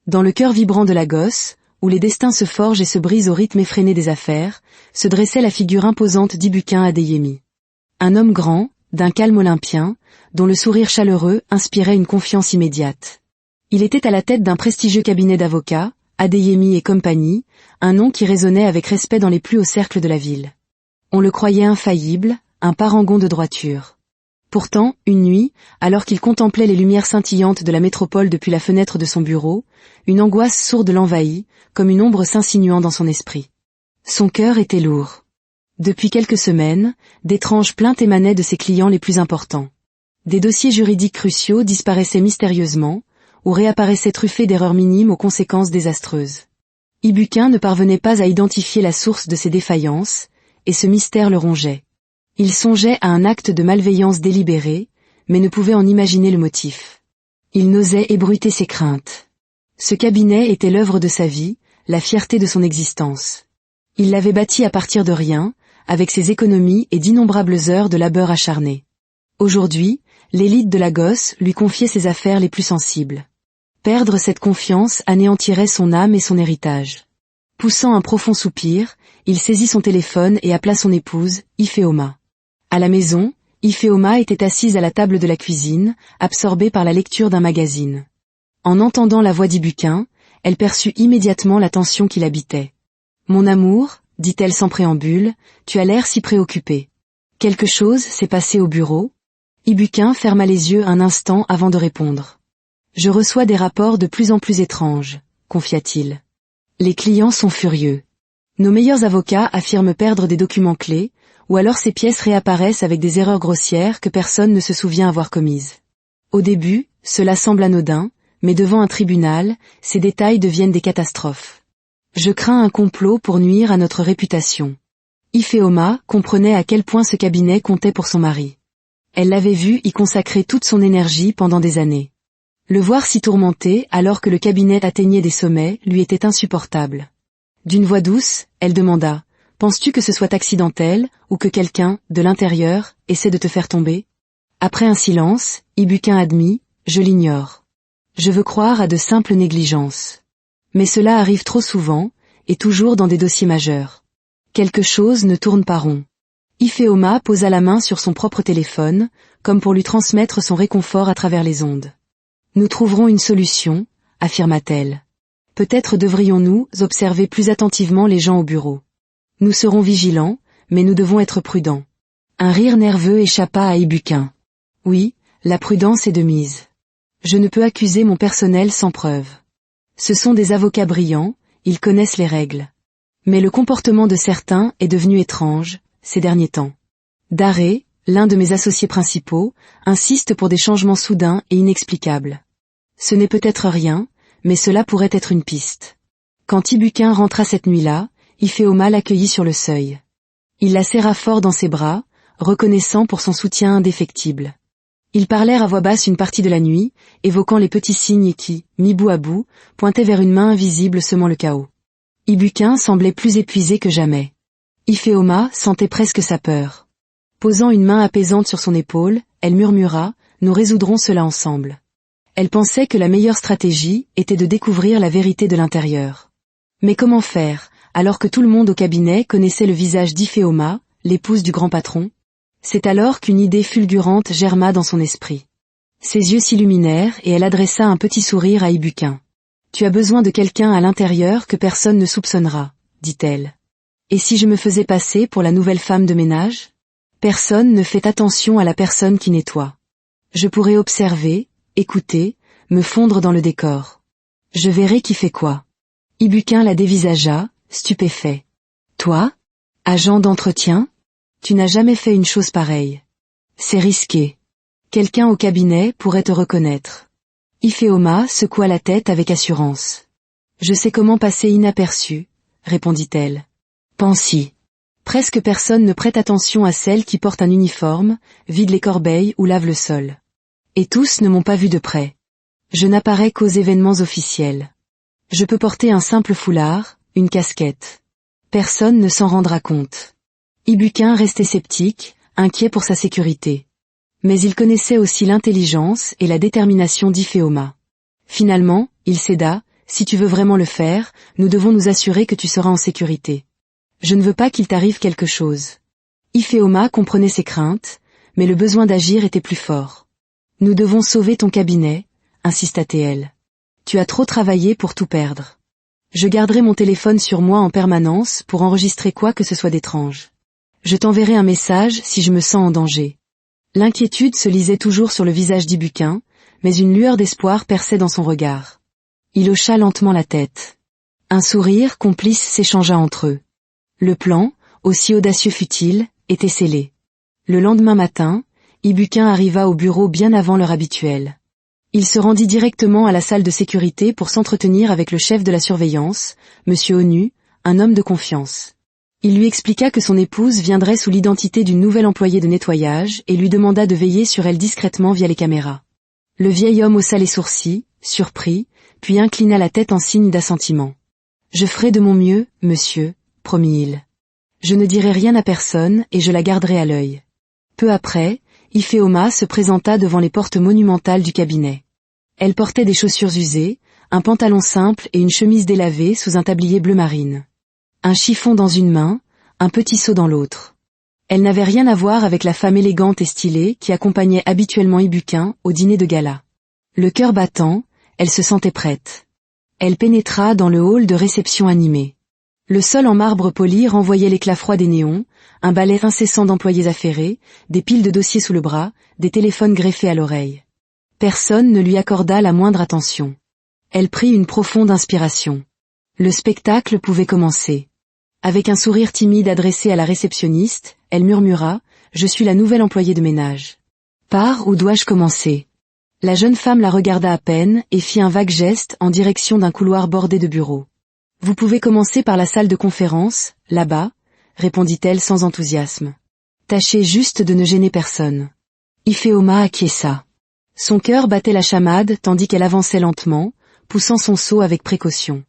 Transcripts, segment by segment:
Dans le cœur vibrant de Lagos, où les destins se forgent et se brisent au rythme effréné des affaires, se dressait la figure imposante d'Ibukin Adeyemi. Un homme grand, d'un calme olympien, dont le sourire chaleureux inspirait une confiance immédiate. Il était à la tête d'un prestigieux cabinet d'avocats, Adeyemi et compagnie, un nom qui résonnait avec respect dans les plus hauts cercles de la ville. On le croyait infaillible, un parangon de droiture. Pourtant, une nuit, alors qu'il contemplait les lumières scintillantes de la métropole depuis la fenêtre de son bureau, une angoisse sourde l'envahit, comme une ombre s'insinuant dans son esprit. Son cœur était lourd. Depuis quelques semaines, d'étranges plaintes émanaient de ses clients les plus importants. Des dossiers juridiques cruciaux disparaissaient mystérieusement, ou réapparaissaient truffés d'erreurs minimes aux conséquences désastreuses. Ibukin ne parvenait pas à identifier la source de ces défaillances, et ce mystère le rongeait. Il songeait à un acte de malveillance délibéré, mais ne pouvait en imaginer le motif. Il n'osait ébruiter ses craintes. Ce cabinet était l'œuvre de sa vie, la fierté de son existence. Il l'avait bâti à partir de rien, avec ses économies et d'innombrables heures de labeur acharné. Aujourd'hui, l'élite de Lagos lui confiait ses affaires les plus sensibles. Perdre cette confiance anéantirait son âme et son héritage. Poussant un profond soupir, il saisit son téléphone et appela son épouse, Ifeoma. À la maison, Ifeoma était assise à la table de la cuisine, absorbée par la lecture d'un magazine. En entendant la voix d'Ibukin, elle perçut immédiatement la tension qui l'habitait. « Mon amour, dit-elle sans préambule, tu as l'air si préoccupé. Quelque chose s'est passé au bureau ?» Ibukin ferma les yeux un instant avant de répondre. « Je reçois des rapports de plus en plus étranges, confia-t-il. Les clients sont furieux. Nos meilleurs avocats affirment perdre des documents clés, ou alors ces pièces réapparaissent avec des erreurs grossières que personne ne se souvient avoir commises. Au début, cela semble anodin, mais devant un tribunal, ces détails deviennent des catastrophes. Je crains un complot pour nuire à notre réputation. » Ifeoma comprenait à quel point ce cabinet comptait pour son mari. Elle l'avait vu y consacrer toute son énergie pendant des années. Le voir si tourmenté alors que le cabinet atteignait des sommets lui était insupportable. D'une voix douce, elle demanda « Penses-tu que ce soit accidentel, ou que quelqu'un, de l'intérieur, essaie de te faire tomber ?» Après un silence, Ibukin admit « Je l'ignore. Je veux croire à de simples négligences. Mais cela arrive trop souvent, et toujours dans des dossiers majeurs. Quelque chose ne tourne pas rond. » Ifeoma posa la main sur son propre téléphone, comme pour lui transmettre son réconfort à travers les ondes. « Nous trouverons une solution, affirma-t-elle. Peut-être devrions-nous observer plus attentivement les gens au bureau. Nous serons vigilants, mais nous devons être prudents. » Un rire nerveux échappa à Ibukin. « Oui, la prudence est de mise. Je ne peux accuser mon personnel sans preuve. Ce sont des avocats brillants, ils connaissent les règles. Mais le comportement de certains est devenu étrange, ces derniers temps. Daré, l'un de mes associés principaux, insiste pour des changements soudains et inexplicables. Ce n'est peut-être rien, mais cela pourrait être une piste. » Quand Ibukin rentra cette nuit-là, Ifeoma l'accueillit sur le seuil. Il la serra fort dans ses bras, reconnaissant pour son soutien indéfectible. Ils parlèrent à voix basse une partie de la nuit, évoquant les petits signes qui, mis bout à bout, pointaient vers une main invisible semant le chaos. Ibukin semblait plus épuisé que jamais. Ifeoma sentait presque sa peur. Posant une main apaisante sur son épaule, elle murmura « Nous résoudrons cela ensemble. » Elle pensait que la meilleure stratégie était de découvrir la vérité de l'intérieur. Mais comment faire, alors que tout le monde au cabinet connaissait le visage d'Ifeoma, l'épouse du grand patron? C'est alors qu'une idée fulgurante germa dans son esprit. Ses yeux s'illuminèrent et elle adressa un petit sourire à Ibukin. « Tu as besoin de quelqu'un à l'intérieur que personne ne soupçonnera, » dit-elle. « Et si je me faisais passer pour la nouvelle femme de ménage? Personne ne fait attention à la personne qui nettoie. Je pourrais observer, écouter, me fondre dans le décor. Je verrai qui fait quoi. » Ibukin la dévisagea, stupéfait. « Toi? Agent d'entretien? Tu n'as jamais fait une chose pareille. C'est risqué. Quelqu'un au cabinet pourrait te reconnaître. » Ifeoma secoua la tête avec assurance. « Je sais comment passer inaperçue, » répondit-elle. « Pense-y. Presque personne ne prête attention à celles qui portent un uniforme, vident les corbeilles ou lavent le sol. Et tous ne m'ont pas vu de près. Je n'apparais qu'aux événements officiels. Je peux porter un simple foulard, une casquette. Personne ne s'en rendra compte. » Ibukin restait sceptique, inquiet pour sa sécurité. Mais il connaissait aussi l'intelligence et la détermination d'Ifeoma. Finalement, il céda, Si tu veux vraiment le faire, nous devons nous assurer que tu seras en sécurité. Je ne veux pas qu'il t'arrive quelque chose. Ifeoma comprenait ses craintes, mais le besoin d'agir était plus fort. Nous devons sauver ton cabinet, insista-t-elle. Tu as trop travaillé pour tout perdre. Je garderai mon téléphone sur moi en permanence pour enregistrer quoi que ce soit d'étrange. Je t'enverrai un message si je me sens en danger. L'inquiétude se lisait toujours sur le visage d'Ibukin, mais une lueur d'espoir perçait dans son regard. Il hocha lentement la tête. Un sourire complice s'échangea entre eux. Le plan, aussi audacieux fut-il, était scellé. Le lendemain matin, Ibukin arriva au bureau bien avant l'heure habituelle. Il se rendit directement à la salle de sécurité pour s'entretenir avec le chef de la surveillance, Monsieur Onu, un homme de confiance. Il lui expliqua que son épouse viendrait sous l'identité d'une nouvelle employée de nettoyage et lui demanda de veiller sur elle discrètement via les caméras. Le vieil homme haussa les sourcils, surpris, puis inclina la tête en signe d'assentiment. « Je ferai de mon mieux, monsieur, promit-il. Je ne dirai rien à personne et je la garderai à l'œil. » Peu après, Ifeoma se présenta devant les portes monumentales du cabinet. Elle portait des chaussures usées, un pantalon simple et une chemise délavée sous un tablier bleu marine. Un chiffon dans une main, un petit seau dans l'autre. Elle n'avait rien à voir avec la femme élégante et stylée qui accompagnait habituellement Ibukin au dîner de gala. Le cœur battant, elle se sentait prête. Elle pénétra dans le hall de réception animé. Le sol en marbre poli renvoyait l'éclat froid des néons, un balai incessant d'employés affairés, des piles de dossiers sous le bras, des téléphones greffés à l'oreille. Personne ne lui accorda la moindre attention. Elle prit une profonde inspiration. Le spectacle pouvait commencer. Avec un sourire timide adressé à la réceptionniste, elle murmura « Je suis la nouvelle employée de ménage. Par où dois-je commencer ?» La jeune femme la regarda à peine et fit un vague geste en direction d'un couloir bordé de bureaux. « Vous pouvez commencer par la salle de conférence, là-bas, » répondit-elle sans enthousiasme. « Tâchez juste de ne gêner personne. » Ifeoma acquiesça. Son cœur battait la chamade tandis qu'elle avançait lentement, poussant son seau avec précaution.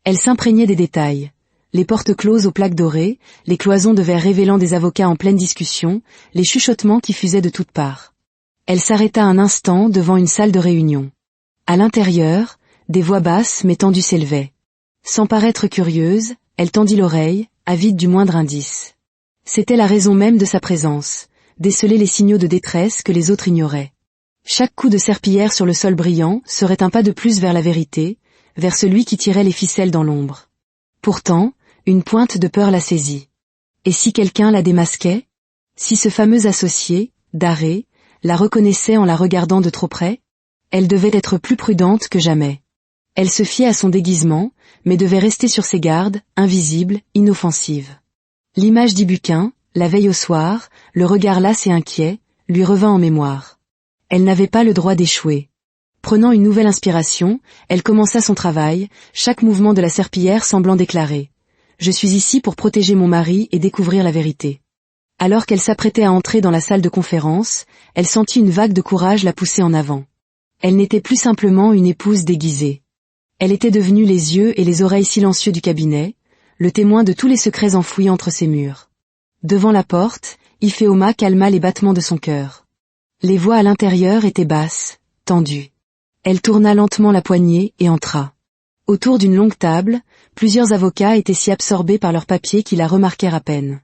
Elle s'imprégnait des détails. Les portes closes aux plaques dorées, les cloisons de verre révélant des avocats en pleine discussion, les chuchotements qui fusaient de toutes parts. Elle s'arrêta un instant devant une salle de réunion. À l'intérieur, des voix basses mais tendues s'élevaient. Sans paraître curieuse, elle tendit l'oreille, avide du moindre indice. C'était la raison même de sa présence, déceler les signaux de détresse que les autres ignoraient. Chaque coup de serpillière sur le sol brillant serait un pas de plus vers la vérité, vers celui qui tirait les ficelles dans l'ombre. Pourtant, une pointe de peur la saisit. Et si quelqu'un la démasquait? Si ce fameux associé, Daré, la reconnaissait en la regardant de trop près? Elle devait être plus prudente que jamais. Elle se fiait à son déguisement, mais devait rester sur ses gardes, invisible, inoffensive. L'image d'Ibukin, la veille au soir, le regard las et inquiet, lui revint en mémoire. Elle n'avait pas le droit d'échouer. Prenant une nouvelle inspiration, elle commença son travail, chaque mouvement de la serpillière semblant déclarer « Je suis ici pour protéger mon mari et découvrir la vérité ». Alors qu'elle s'apprêtait à entrer dans la salle de conférence, elle sentit une vague de courage la pousser en avant. Elle n'était plus simplement une épouse déguisée. Elle était devenue les yeux et les oreilles silencieux du cabinet, le témoin de tous les secrets enfouis entre ses murs. Devant la porte, Ifeoma calma les battements de son cœur. Les voix à l'intérieur étaient basses, tendues. Elle tourna lentement la poignée et entra. Autour d'une longue table, plusieurs avocats étaient si absorbés par leurs papiers qu'ils la remarquèrent à peine.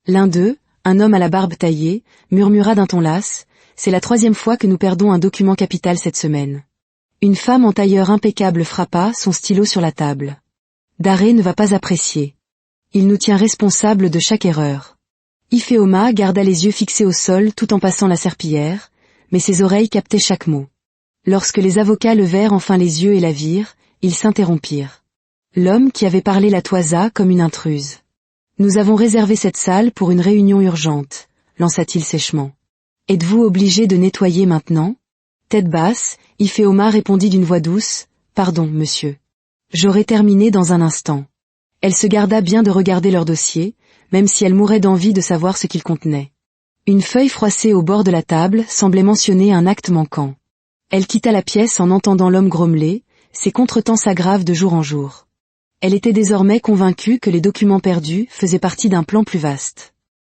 L'un d'eux, un homme à la barbe taillée, murmura d'un ton las, « C'est la 3e fois que nous perdons un document capital cette semaine. » Une femme en tailleur impeccable frappa son stylo sur la table. « Daré ne va pas apprécier. Il nous tient responsables de chaque erreur. » Ifeoma garda les yeux fixés au sol tout en passant la serpillière, mais ses oreilles captaient chaque mot. Lorsque les avocats levèrent enfin les yeux et la virent, ils s'interrompirent. L'homme qui avait parlé la toisa comme une intruse. « Nous avons réservé cette salle pour une réunion urgente, » lança-t-il sèchement. « Êtes-vous obligé de nettoyer maintenant ?» Tête basse, Ifeoma répondit d'une voix douce, « Pardon, monsieur. J'aurai terminé dans un instant. » Elle se garda bien de regarder leur dossier, même si elle mourait d'envie de savoir ce qu'il contenait. Une feuille froissée au bord de la table semblait mentionner un acte manquant. Elle quitta la pièce en entendant l'homme grommeler, ses contretemps s'aggravent de jour en jour. Elle était désormais convaincue que les documents perdus faisaient partie d'un plan plus vaste.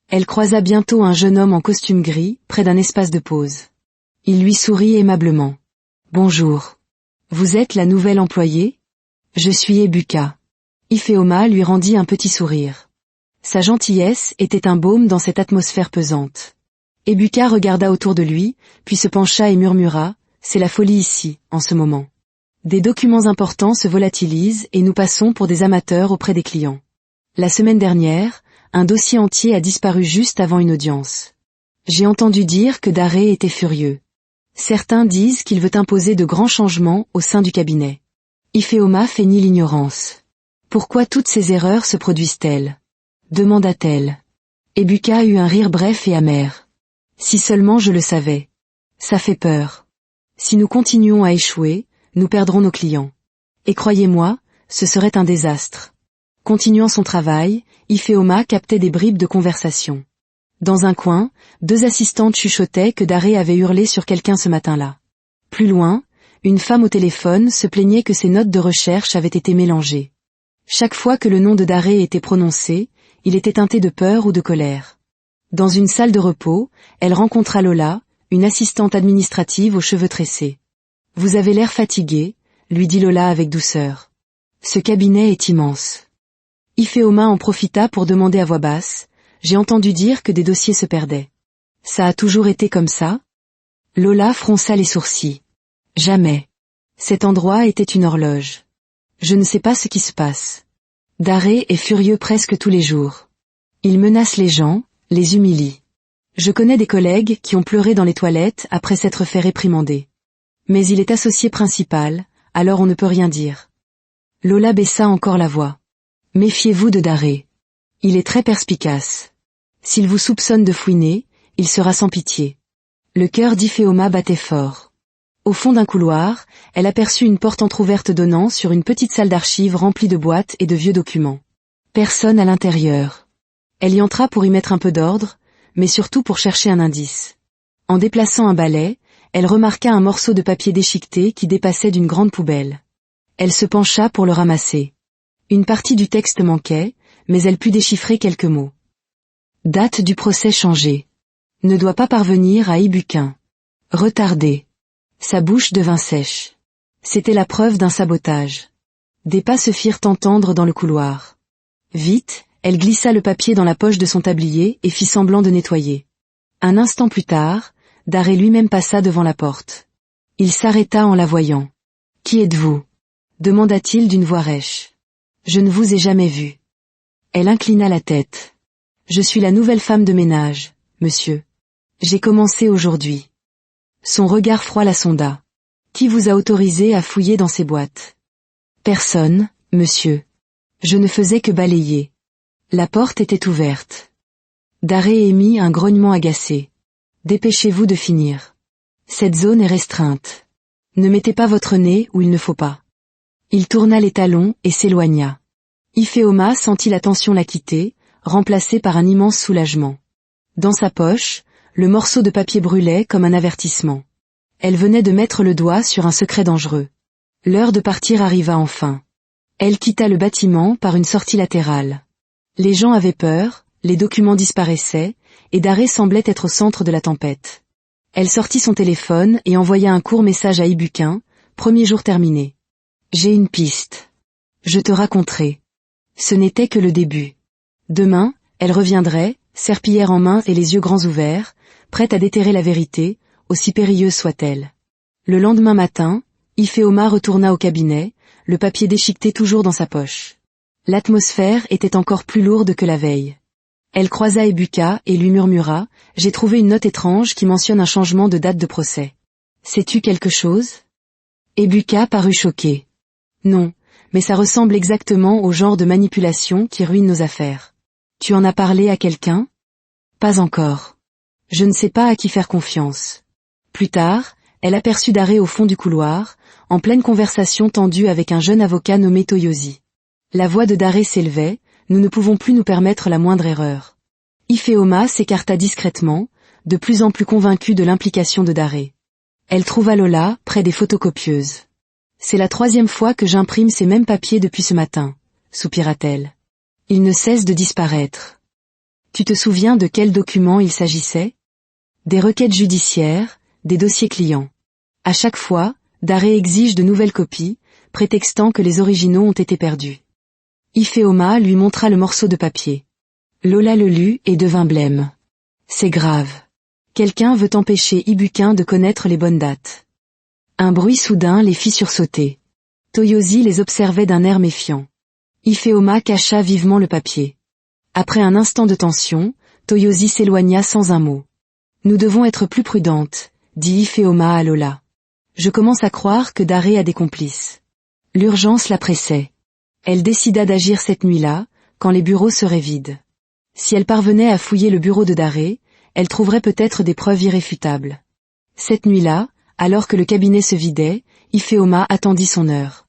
Elle croisa bientôt un jeune homme en costume gris, près d'un espace de pause. Il lui sourit aimablement. « Bonjour. Vous êtes la nouvelle employée ?» Je suis Ebuka. Ifeoma lui rendit un petit sourire. Sa gentillesse était un baume dans cette atmosphère pesante. Ebuka regarda autour de lui, puis se pencha et murmura, « C'est la folie ici, en ce moment. Des documents importants se volatilisent et nous passons pour des amateurs auprès des clients. La semaine dernière, un dossier entier a disparu juste avant une audience. J'ai entendu dire que Daré était furieux. Certains disent qu'il veut imposer de grands changements au sein du cabinet. » Ifeoma feignit l'ignorance. « Pourquoi toutes ces erreurs se produisent-elles » demanda-t-elle. Ebuka eut un rire bref et amer. « Si seulement je le savais. Ça fait peur. Si nous continuons à échouer, nous perdrons nos clients. Et croyez-moi, ce serait un désastre. » Continuant son travail, Ifeoma captait des bribes de conversation. Dans un coin, 2 assistantes chuchotaient que Daré avait hurlé sur quelqu'un ce matin-là. Plus loin, une femme au téléphone se plaignait que ses notes de recherche avaient été mélangées. Chaque fois que le nom de Daré était prononcé, il était teinté de peur ou de colère. Dans une salle de repos, elle rencontra Lola, une assistante administrative aux cheveux tressés. « Vous avez l'air fatiguée », lui dit Lola avec douceur. « Ce cabinet est immense. » Ifeoma en profita pour demander à voix basse, « J'ai entendu dire que des dossiers se perdaient. Ça a toujours été comme ça ?» Lola fronça les sourcils. « Jamais. Cet endroit était une horloge. Je ne sais pas ce qui se passe. Daré est furieux presque tous les jours. Il menace les gens, les humilie. Je connais des collègues qui ont pleuré dans les toilettes après s'être fait réprimander. Mais il est associé principal, alors on ne peut rien dire. » Lola baissa encore la voix. « Méfiez-vous de Daré. Il est très perspicace. S'il vous soupçonne de fouiner, il sera sans pitié. » Le cœur d'Ifeoma battait fort. Au fond d'un couloir, elle aperçut une porte entr'ouverte donnant sur une petite salle d'archives remplie de boîtes et de vieux documents. Personne à l'intérieur. Elle y entra pour y mettre un peu d'ordre, mais surtout pour chercher un indice. En déplaçant un balai, elle remarqua un morceau de papier déchiqueté qui dépassait d'une grande poubelle. Elle se pencha pour le ramasser. Une partie du texte manquait, mais elle put déchiffrer quelques mots. Date du procès changée. Ne doit pas parvenir à Ibukin. Retardé. Sa bouche devint sèche. C'était la preuve d'un sabotage. Des pas se firent entendre dans le couloir. Vite, elle glissa le papier dans la poche de son tablier et fit semblant de nettoyer. Un instant plus tard, Daré lui-même passa devant la porte. Il s'arrêta en la voyant. « Qui êtes-vous » demanda-t-il d'une voix rêche. « Je ne vous ai jamais vu. » Elle inclina la tête. « Je suis la nouvelle femme de ménage, monsieur. J'ai commencé aujourd'hui. » Son regard froid la sonda. « Qui vous a autorisé à fouiller dans ces boîtes ?»« Personne, monsieur. Je ne faisais que balayer. » La porte était ouverte. Daré émit un grognement agacé. « Dépêchez-vous de finir. Cette zone est restreinte. Ne mettez pas votre nez où il ne faut pas. » Il tourna les talons et s'éloigna. Ifeoma sentit la tension la quitter, remplacée par un immense soulagement. Dans sa poche, le morceau de papier brûlait comme un avertissement. Elle venait de mettre le doigt sur un secret dangereux. L'heure de partir arriva enfin. Elle quitta le bâtiment par une sortie latérale. Les gens avaient peur, les documents disparaissaient, et Daré semblait être au centre de la tempête. Elle sortit son téléphone et envoya un court message à Ibukin, premier jour terminé. « J'ai une piste. Je te raconterai. » Ce n'était que le début. Demain, elle reviendrait, serpillière en main et les yeux grands ouverts, prête à déterrer la vérité, aussi périlleuse soit-elle. Le lendemain matin, Ifeoma retourna au cabinet, le papier déchiqueté toujours dans sa poche. L'atmosphère était encore plus lourde que la veille. Elle croisa Ebuka et lui murmura « J'ai trouvé une note étrange qui mentionne un changement de date de procès. Sais-tu quelque chose ?» Ebuka parut choqué. « Non, mais ça ressemble exactement au genre de manipulation qui ruine nos affaires. Tu en as parlé à quelqu'un ? » Pas encore. Je ne sais pas à qui faire confiance. Plus tard, elle aperçut Daré au fond du couloir, en pleine conversation tendue avec un jeune avocat nommé Toyosi. La voix de Daré s'élevait, nous ne pouvons plus nous permettre la moindre erreur. Ifeoma s'écarta discrètement, de plus en plus convaincue de l'implication de Daré. Elle trouva Lola près des photocopieuses. C'est la 3e fois que j'imprime ces mêmes papiers depuis ce matin, soupira-t-elle. Ils ne cessent de disparaître. Tu te souviens de quels documents il s'agissait ? Des requêtes judiciaires, des dossiers clients. À chaque fois, Daré exige de nouvelles copies, prétextant que les originaux ont été perdus. Ifeoma lui montra le morceau de papier. Lola le lut et devint blême. C'est grave. Quelqu'un veut empêcher Ibukin de connaître les bonnes dates. Un bruit soudain les fit sursauter. Toyosi les observait d'un air méfiant. Ifeoma cacha vivement le papier. Après un instant de tension, Toyosi s'éloigna sans un mot. Nous devons être plus prudentes, dit Ifeoma à Lola. Je commence à croire que Dare a des complices. L'urgence la pressait. Elle décida d'agir cette nuit-là, quand les bureaux seraient vides. Si elle parvenait à fouiller le bureau de Dare, elle trouverait peut-être des preuves irréfutables. Cette nuit-là, alors que le cabinet se vidait, Ifeoma attendit son heure.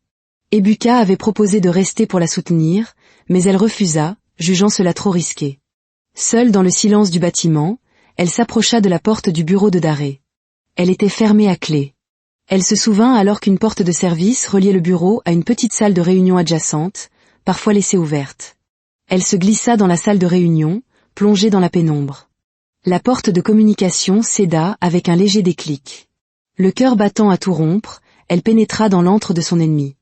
Ebuka avait proposé de rester pour la soutenir, mais elle refusa, jugeant cela trop risqué. Seule dans le silence du bâtiment, elle s'approcha de la porte du bureau de Dare. Elle était fermée à clé. Elle se souvint alors qu'une porte de service reliait le bureau à une petite salle de réunion adjacente, parfois laissée ouverte. Elle se glissa dans la salle de réunion, plongée dans la pénombre. La porte de communication céda avec un léger déclic. Le cœur battant à tout rompre, elle pénétra dans l'antre de son ennemi.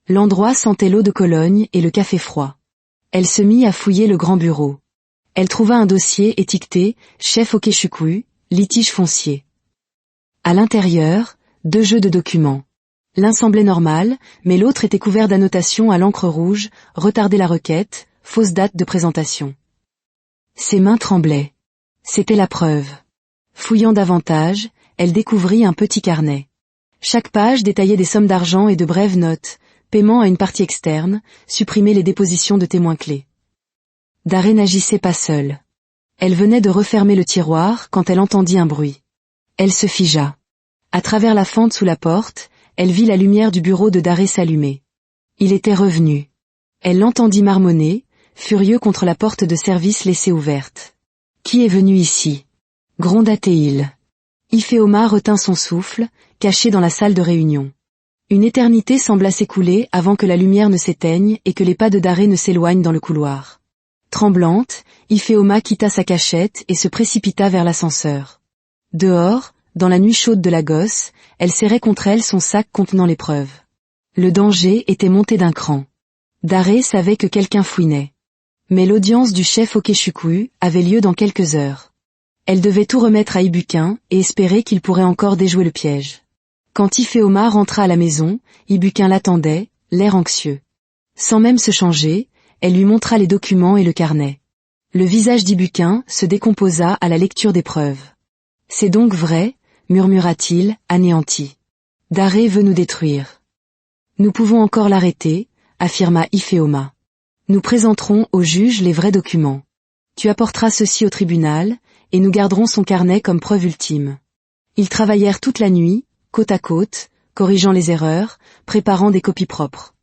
L'endroit sentait l'eau de Cologne et le café froid. Elle se mit à fouiller le grand bureau. Elle trouva un dossier étiqueté « Chef Okeshukwu, litige foncier ». À l'intérieur, 2 jeux de documents. L'un semblait normal, mais l'autre était couvert d'annotations à l'encre rouge, retarder la requête, fausse date de présentation. Ses mains tremblaient. C'était la preuve. Fouillant davantage, elle découvrit un petit carnet. Chaque page détaillait des sommes d'argent et de brèves notes, paiement à une partie externe, supprimer les dépositions de témoins clés. Dare n'agissait pas seule. Elle venait de refermer le tiroir quand elle entendit un bruit. Elle se figea. À travers la fente sous la porte, elle vit la lumière du bureau de Dare s'allumer. Il était revenu. Elle l'entendit marmonner, furieux contre la porte de service laissée ouverte. « Qui est venu ici ?» gronda-t-il. Ifeoma retint son souffle, caché dans la salle de réunion. Une éternité sembla s'écouler avant que la lumière ne s'éteigne et que les pas de Dare ne s'éloignent dans le couloir. Tremblante, Ifeoma quitta sa cachette et se précipita vers l'ascenseur. Dehors, dans la nuit chaude de Lagos, elle serrait contre elle son sac contenant les preuves. Le danger était monté d'un cran. Dare savait que quelqu'un fouinait. Mais l'audience du chef Okeshukwu avait lieu dans quelques heures. Elle devait tout remettre à Ibukin et espérer qu'il pourrait encore déjouer le piège. Quand Ifeoma rentra à la maison, Ibukin l'attendait, l'air anxieux. Sans même se changer, elle lui montra les documents et le carnet. Le visage d'Ibukin se décomposa à la lecture des preuves. « C'est donc vrai ?» murmura-t-il, anéanti. « Dare veut nous détruire. »« Nous pouvons encore l'arrêter » affirma Ifeoma. « Nous présenterons au juge les vrais documents. Tu apporteras ceci au tribunal, et nous garderons son carnet comme preuve ultime. » Ils travaillèrent toute la nuit, côte à côte, corrigeant les erreurs, préparant des copies propres.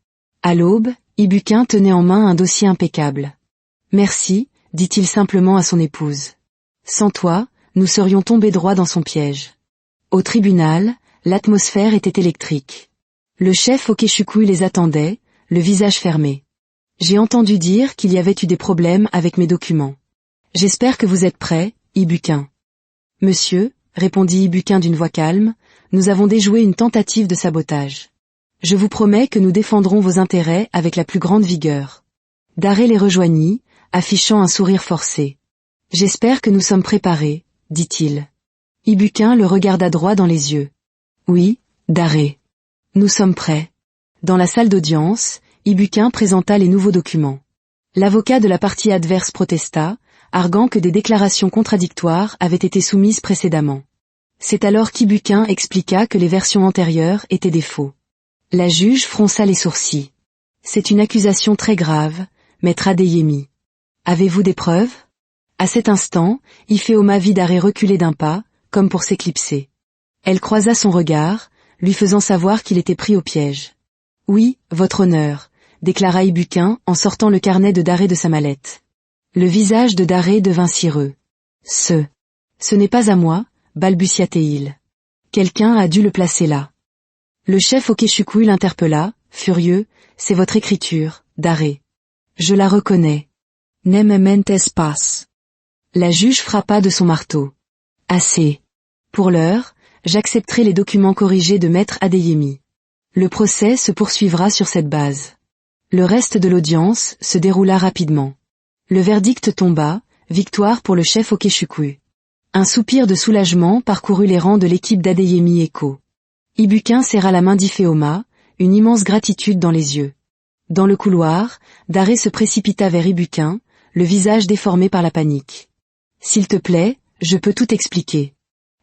À l'aube, Ibukin tenait en main un dossier impeccable. « Merci » dit-il simplement à son épouse. « Sans toi, nous serions tombés droit dans son piège. » Au tribunal, l'atmosphère était électrique. Le chef Okeshukwu les attendait, le visage fermé. « J'ai entendu dire qu'il y avait eu des problèmes avec mes documents. J'espère que vous êtes prêt, Ibukin. »« Monsieur, » répondit Ibukin d'une voix calme, « nous avons déjoué une tentative de sabotage. Je vous promets que nous défendrons vos intérêts avec la plus grande vigueur. » Dare les rejoignit, affichant un sourire forcé. « J'espère que nous sommes préparés, » dit-il. Ibukin le regarda droit dans les yeux. « Oui, Dare. Nous sommes prêts. » Dans la salle d'audience, Ibukin présenta les nouveaux documents. L'avocat de la partie adverse protesta, arguant que des déclarations contradictoires avaient été soumises précédemment. C'est alors qu'Ibukin expliqua que les versions antérieures étaient des faux. La juge fronça les sourcils. « C'est une accusation très grave, maître Adeyemi. Avez-vous des preuves ?» À cet instant, Ifeoma vit Dare reculer d'un pas, comme pour s'éclipser. Elle croisa son regard, lui faisant savoir qu'il était pris au piège. « Oui, votre honneur », déclara Ibukin en sortant le carnet de Dare de sa mallette. Le visage de Dare devint cireux. « Ce n'est pas à moi », balbutia-t-il. « Quelqu'un a dû le placer là. » Le chef Okeshukwu l'interpella, furieux, « C'est votre écriture, Dare. Je la reconnais. Ne me mentes pas. » La juge frappa de son marteau. « Assez. Pour l'heure, j'accepterai les documents corrigés de maître Adeyemi. Le procès se poursuivra sur cette base. Le reste de l'audience se déroula rapidement. Le verdict tomba, victoire pour le chef Okechukwu. Un soupir de soulagement parcourut les rangs de l'équipe d'Adeyemi Eko. Ibukin serra la main d'Ifeoma, une immense gratitude dans les yeux. Dans le couloir, Daré se précipita vers Ibukin, le visage déformé par la panique. « S'il te plaît, je peux tout expliquer.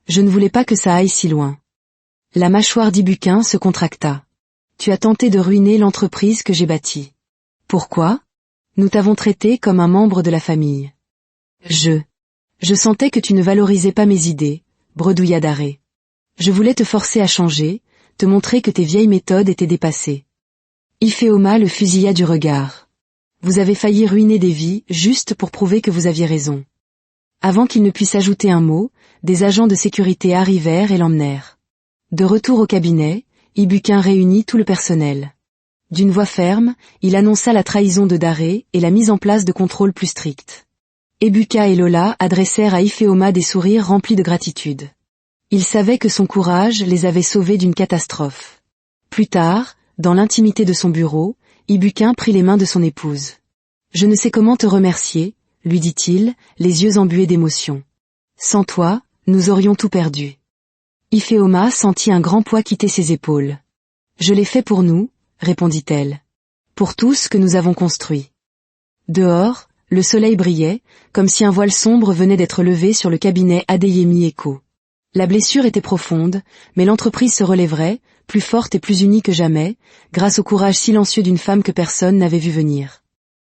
Je ne voulais pas que ça aille si loin. » La mâchoire d'Ibukin se contracta. « Tu as tenté de ruiner l'entreprise que j'ai bâtie. Pourquoi ? Nous t'avons traité comme un membre de la famille. » Je sentais que tu ne valorisais pas mes idées, bredouilla Daré. Je voulais te forcer à changer, te montrer que tes vieilles méthodes étaient dépassées. Ifeoma le fusilla du regard. Vous avez failli ruiner des vies juste pour prouver que vous aviez raison. Avant qu'il ne puisse ajouter un mot, des agents de sécurité arrivèrent et l'emmenèrent. De retour au cabinet, Ibukin réunit tout le personnel. D'une voix ferme, il annonça la trahison de Daré et la mise en place de contrôles plus stricts. Ebuka et Lola adressèrent à Ifeoma des sourires remplis de gratitude. Ils savaient que son courage les avait sauvés d'une catastrophe. Plus tard, dans l'intimité de son bureau, Ibukin prit les mains de son épouse. « Je ne sais comment te remercier, » lui dit-il, les yeux embués d'émotion. « Sans toi, nous aurions tout perdu. » Ifeoma sentit un grand poids quitter ses épaules. « Je l'ai fait pour nous, » répondit-elle. « Pour tout ce que nous avons construit. » Dehors, le soleil brillait, comme si un voile sombre venait d'être levé sur le cabinet Adeyemi Eko. La blessure était profonde, mais l'entreprise se relèverait, plus forte et plus unie que jamais, grâce au courage silencieux d'une femme que personne n'avait vu venir.